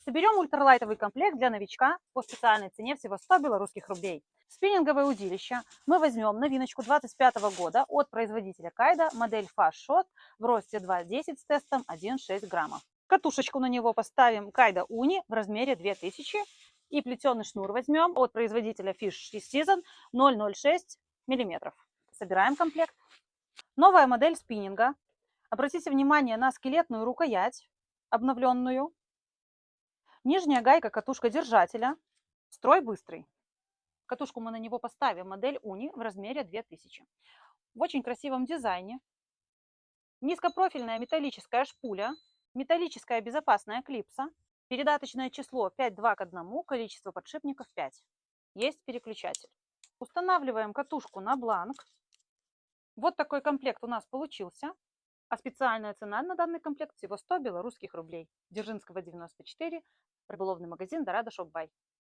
Соберем ультралайтовый комплект для новичка по специальной цене всего 100 белорусских рублей. Спиннинговое удилище мы возьмем новиночку 2025 года от производителя Кайда, модель Fast Shot в росте 2,10 с тестом 1,6 грамма. Катушечку на него поставим Кайда Уни в размере 2000 и плетеный шнур возьмем от производителя Fish Season 0,06 мм. Собираем комплект. Новая модель спиннинга. Обратите внимание на скелетную рукоять, обновленную. Нижняя гайка катушка держателя. Строй быстрый. Катушку мы на него поставим, модель Уни в размере 2000. В очень красивом дизайне. Низкопрофильная металлическая шпуля. Металлическая безопасная клипса. Передаточное число 5,2 к 1, количество подшипников 5. Есть переключатель. Устанавливаем катушку на бланк. Вот такой комплект у нас получился. А специальная цена на данный комплект всего 100 белорусских рублей. Дзержинского, 94, рыболовный магазин Дорадо Шопбай.